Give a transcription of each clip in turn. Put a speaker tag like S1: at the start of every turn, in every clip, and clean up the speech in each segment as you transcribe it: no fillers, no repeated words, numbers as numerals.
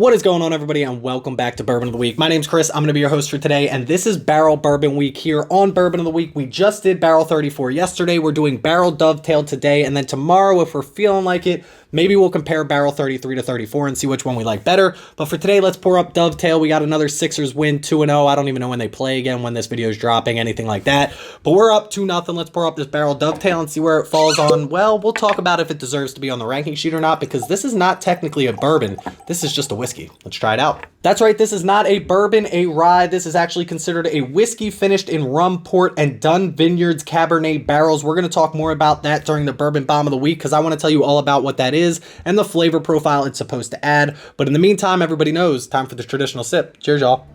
S1: What is going on, everybody, and welcome back to Bourbon of the Week. My name's Chris. I'm going to be your host for today, and this is Barrel Bourbon Week here on Bourbon of the Week. We just did Barrel 34 yesterday. We're doing Barrel Dovetail today, and then tomorrow, if we're feeling like it, maybe we'll compare Barrel 33 to 34 and see which one we like better. But for today, let's pour up Dovetail. We got another Sixers win, 2-0. I don't even know when they play again, when this video is dropping, anything like that. But we're up 2-0. Let's pour up this Barrel Dovetail and see where it falls on. Well, we'll talk about if it deserves to be on the ranking sheet or not, because this is not technically a bourbon. This is just a whiskey. Let's try it out. That's right, this is not a bourbon, a rye. This is actually considered a whiskey finished in rum, port, and Dunn Vineyards Cabernet barrels. We're going to talk more about that during the Bourbon Bomb of the Week, because I want to tell you all about what that is and the flavor profile it's supposed to add. But in the meantime, everybody knows, time for the traditional sip. Cheers, y'all.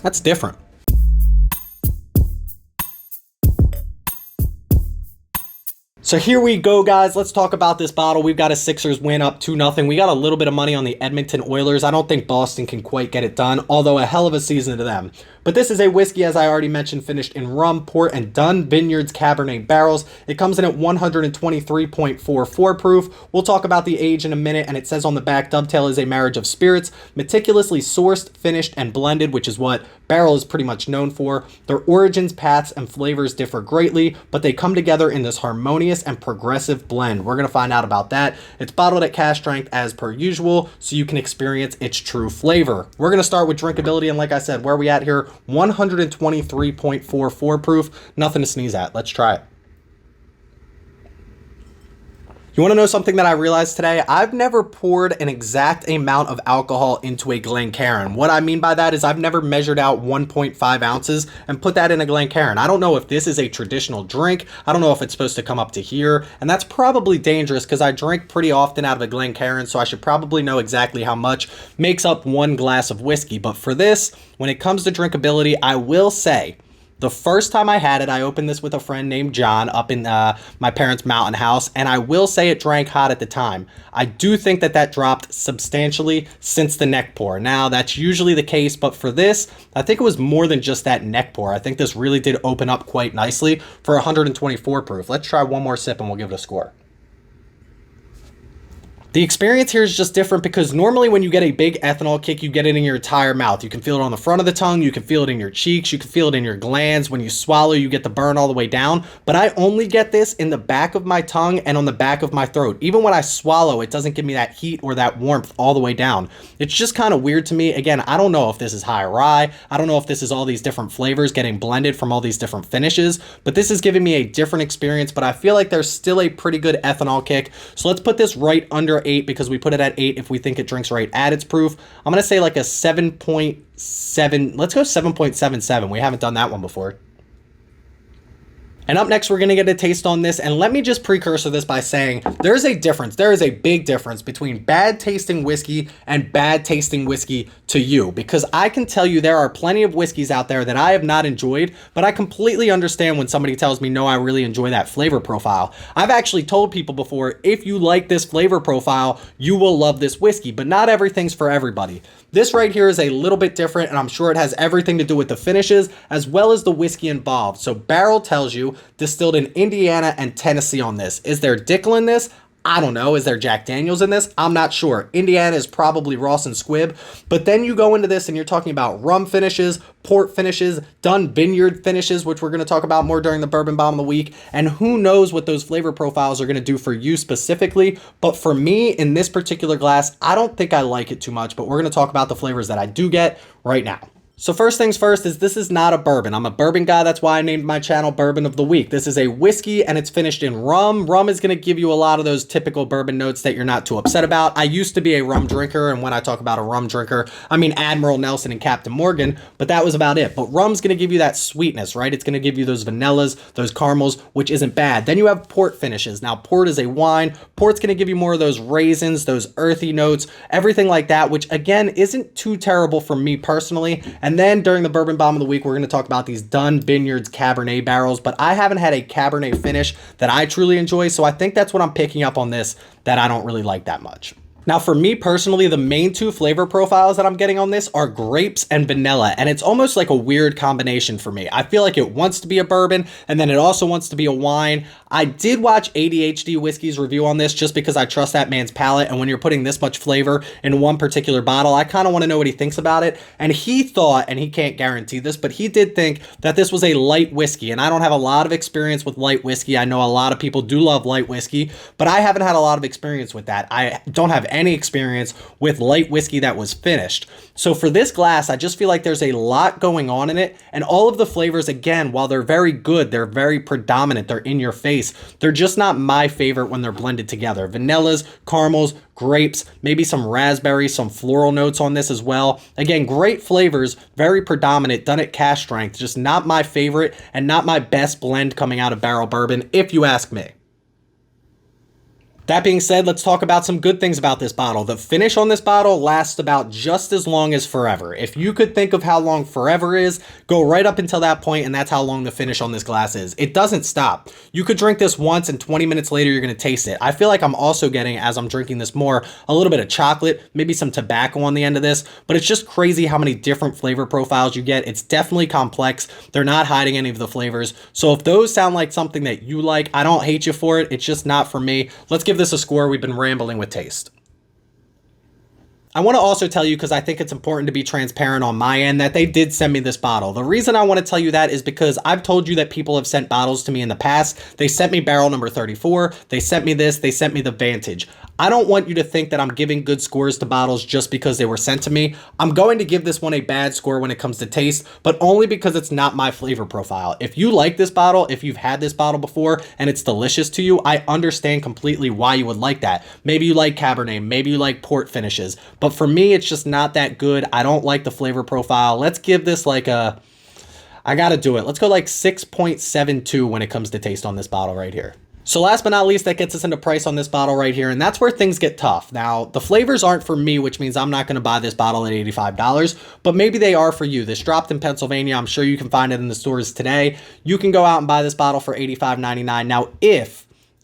S1: That's different. So here we go, guys. Let's talk about this bottle. We've got a Sixers win up 2-0. We got a little bit of money on the Edmonton Oilers. I don't think Boston can quite get it done, although a hell of a season to them. But this is a whiskey, as I already mentioned, finished in rum, port, and Dunn Vineyards Cabernet barrels. It comes in at 123.44 proof. We'll talk about the age in a minute, and it says on the back, Dovetail is a marriage of spirits, meticulously sourced, finished, and blended, which is what Barrel is pretty much known for. Their origins, paths, and flavors differ greatly, but they come together in this harmonious and progressive blend. We're going to find out about that. It's bottled at cask strength as per usual, so you can experience its true flavor. We're going to start with drinkability, and like I said, where are we at here? 123.44 proof. Nothing to sneeze at. Let's try it. You want to know something that I realized today? I've never poured an exact amount of alcohol into a Glencairn. What I mean by that is I've never measured out 1.5 ounces and put that in a Glencairn. I don't know if this is a traditional drink. I don't know if it's supposed to come up to here. And that's probably dangerous because I drink pretty often out of a Glencairn, so I should probably know exactly how much makes up one glass of whiskey. But for this, when it comes to drinkability, I will say, the first time I had it, I opened this with a friend named John up in my parents' mountain house, and I will say it drank hot at the time. I do think that that dropped substantially since the neck pour. Now, that's usually the case, but for this, I think it was more than just that neck pour. I think this really did open up quite nicely for 124 proof. Let's try one more sip and we'll give it a score. The experience here is just different because normally when you get a big ethanol kick, you get it in your entire mouth. You can feel it on the front of the tongue, you can feel it in your cheeks, you can feel it in your glands. When you swallow, you get the burn all the way down. But I only get this in the back of my tongue and on the back of my throat. Even when I swallow, it doesn't give me that heat or that warmth all the way down. It's just kind of weird to me. Again, I don't know if this is high rye. I don't know if this is all these different flavors getting blended from all these different finishes. But this is giving me a different experience. But I feel like there's still a pretty good ethanol kick. So let's put this right under 8 because we put it at 8 if we think it drinks right at its proof. I'm going to say like a 7.7. Let's go 7.77. We haven't done that one before. And up next, we're going to get a taste on this. And let me just precursor this by saying there's a difference. There is a big difference between bad tasting whiskey and bad tasting whiskey to you. Because I can tell you there are plenty of whiskeys out there that I have not enjoyed, but I completely understand when somebody tells me, no, I really enjoy that flavor profile. I've actually told people before, if you like this flavor profile, you will love this whiskey, but not everything's for everybody. This right here is a little bit different, and I'm sure it has everything to do with the finishes as well as the whiskey involved. So Barrel tells you distilled in Indiana and Tennessee on this. Is there Dickel in this? I don't know. Is there Jack Daniels in this? I'm not sure. Indiana is probably Ross and Squibb. But then you go into this and you're talking about rum finishes, port finishes, Dunn Vineyard finishes, which we're going to talk about more during the Bourbon Bomb of the Week. And who knows what those flavor profiles are going to do for you specifically. But for me, in this particular glass, I don't think I like it too much. But we're going to talk about the flavors that I do get right now. So first things first is this is not a bourbon. I'm a bourbon guy. That's why I named my channel Bourbon of the Week. This is a whiskey and it's finished in rum. Rum is going to give you a lot of those typical bourbon notes that you're not too upset about. I used to be a rum drinker, and when I talk about a rum drinker, I mean Admiral Nelson and Captain Morgan, but that was about it. But rum's going to give you that sweetness, right? It's going to give you those vanillas, those caramels, which isn't bad. Then you have port finishes. Now, port is a wine. Port's going to give you more of those raisins, those earthy notes, everything like that, which again, isn't too terrible for me personally. And then during the Bourbon Bomb of the Week, we're going to talk about these Dunn Vineyards Cabernet barrels, but I haven't had a Cabernet finish that I truly enjoy, so I think that's what I'm picking up on this that I don't really like that much. Now, for me personally, the main two flavor profiles that I'm getting on this are grapes and vanilla, and it's almost like a weird combination for me. I feel like it wants to be a bourbon, and then it also wants to be a wine. I did watch ADHD Whiskey's review on this just because I trust that man's palate, and when you're putting this much flavor in one particular bottle, I kind of want to know what he thinks about it. And he thought, and he can't guarantee this, but he did think that this was a light whiskey, and I don't have a lot of experience with light whiskey. I know a lot of people do love light whiskey, but I haven't had a lot of experience with that. I don't have any experience with light whiskey that was finished. So for this glass, I just feel like there's a lot going on in it, and all of the flavors, again, while they're very good, they're very predominant, they're in your face, they're just not my favorite when they're blended together. Vanillas, caramels, grapes, maybe some raspberry, some floral notes on this as well. Again, great flavors, very predominant, done at cask strength, just not my favorite and not my best blend coming out of Barrell Bourbon, if you ask me. That being said, let's talk about some good things about this bottle. The finish on this bottle lasts about just as long as forever. If you could think of how long forever is, go right up until that point, and that's how long the finish on this glass is. It doesn't stop. You could drink this once, and 20 minutes later, you're going to taste it. I feel like I'm also getting, as I'm drinking this more, a little bit of chocolate, maybe some tobacco on the end of this, but it's just crazy how many different flavor profiles you get. It's definitely complex. They're not hiding any of the flavors. So if those sound like something that you like, I don't hate you for it. It's just not for me. Let's give this a score. We've been rambling with taste. I want to also tell you, because I think it's important to be transparent on my end, that they did send me this bottle. The reason I want to tell you that is because I've told you that people have sent bottles to me in the past. They sent me barrel number 34. They sent me this. They sent me the Vantage. I don't want you to think that I'm giving good scores to bottles just because they were sent to me. I'm going to give this one a bad score when it comes to taste, but only because it's not my flavor profile. If you like this bottle, if you've had this bottle before and it's delicious to you, I understand completely why you would like that. Maybe you like Cabernet, maybe you like port finishes, but for me, it's just not that good. I don't like the flavor profile. Let's give this like a, I gotta do it. Let's go like 6.72 when it comes to taste on this bottle right here. So last but not least, that gets us into price on this bottle right here, and that's where things get tough. Now, the flavors aren't for me, which means I'm not going to buy this bottle at $85, but maybe they are for you. This dropped in Pennsylvania. I'm sure you can find it in the stores today. You can go out and buy this bottle for $85.99. Now,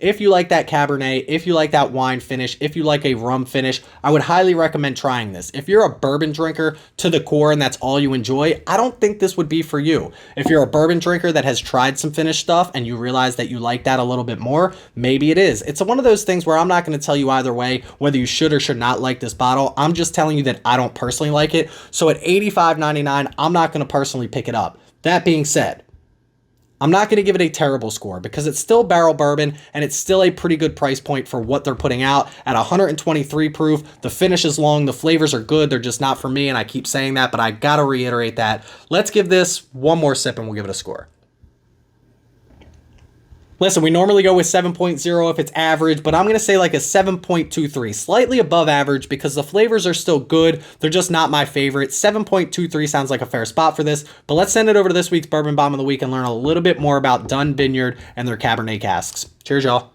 S1: if you like that Cabernet, if you like that wine finish, if you like a rum finish, I would highly recommend trying this. If you're a bourbon drinker to the core and that's all you enjoy, I don't think this would be for you. If you're a bourbon drinker that has tried some finished stuff and you realize that you like that a little bit more, maybe it is. It's one of those things where I'm not going to tell you either way whether you should or should not like this bottle. I'm just telling you that I don't personally like it. So at $85.99, I'm not going to personally pick it up. That being said, I'm not going to give it a terrible score because it's still Barrell Bourbon and it's still a pretty good price point for what they're putting out at 123 proof. The finish is long. The flavors are good. They're just not for me. And I keep saying that, but I got to reiterate that. Let's give this one more sip and we'll give it a score. Listen, we normally go with 7.0 if it's average, but I'm going to say like a 7.23, slightly above average because the flavors are still good. They're just not my favorite. 7.23 sounds like a fair spot for this, but let's send it over to this week's Bourbon Bomb of the Week and learn a little bit more about Dunn Vineyard and their Cabernet casks. Cheers, y'all.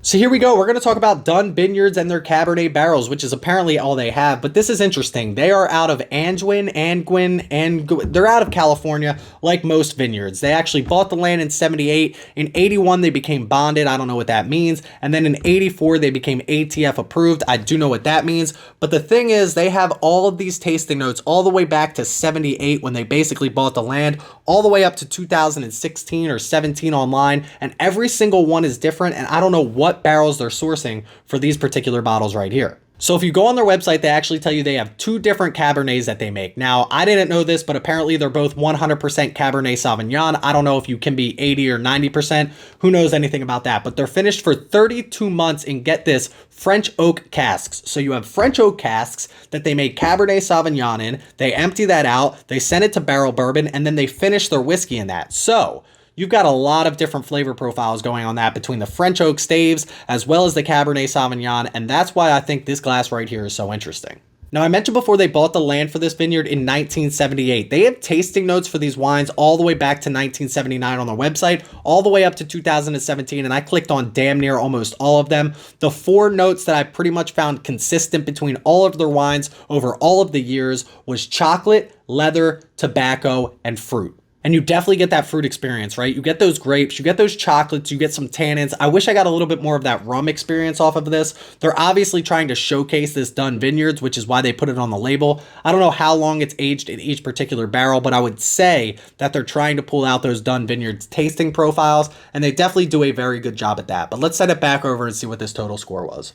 S1: So here we go. We're going to talk about Dunn Vineyards and their Cabernet barrels, which is apparently all they have. But this is interesting. They are out of they're out of California, like most vineyards. They actually bought the land in 78. In 81, they became bonded. I don't know what that means. And then in 84, they became ATF approved. I do know what that means. But the thing is, they have all of these tasting notes all the way back to 78 when they basically bought the land, all the way up to 2016 or 17 online. And every single one is different. And I don't know what barrels they're sourcing for these particular bottles right here. So if you go on their website, they actually tell you they have two different Cabernets that they make. Now, I didn't know this, but apparently they're both 100% Cabernet Sauvignon. I don't know if you can be 80 or 90%. Who knows anything about that? But they're finished for 32 months in, get this, French oak casks. So you have French oak casks that they make Cabernet Sauvignon in. They empty that out. They send it to Barrell Bourbon, and then they finish their whiskey in that. So you've got a lot of different flavor profiles going on that between the French oak staves as well as the Cabernet Sauvignon, and that's why I think this glass right here is so interesting. Now, I mentioned before they bought the land for this vineyard in 1978. They have tasting notes for these wines all the way back to 1979 on their website, all the way up to 2017, and I clicked on damn near almost all of them. The 4 notes that I pretty much found consistent between all of their wines over all of the years was chocolate, leather, tobacco, and fruit. And you definitely get that fruit experience, right? You get those grapes, you get those chocolates, you get some tannins. I wish I got a little bit more of that rum experience off of this. They're obviously trying to showcase this Dunn Vineyards, which is why they put it on the label. I don't know how long it's aged in each particular barrel, but I would say that they're trying to pull out those Dunn Vineyards tasting profiles, and they definitely do a very good job at that. But let's set it back over and see what this total score was.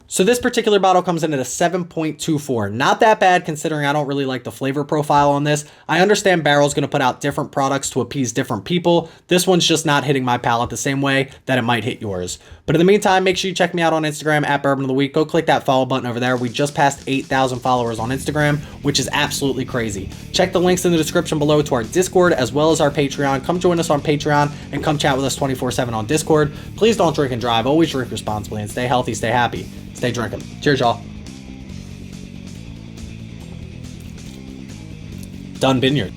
S1: So this particular bottle comes in at a 7.24. Not that bad considering I don't really like the flavor profile on this. I understand Barrell's going to put out different products to appease different people. This one's just not hitting my palate the same way that it might hit yours. But in the meantime, make sure you check me out on Instagram at Bourbon of the Week. Go click that follow button over there. We just passed 8,000 followers on Instagram, which is absolutely crazy. Check the links in the description below to our Discord as well as our Patreon. Come join us on Patreon and come chat with us 24/7 on Discord. Please don't drink and drive. Always drink responsibly and stay healthy, stay happy. Stay drinking. Cheers, y'all. Dunn Vineyard.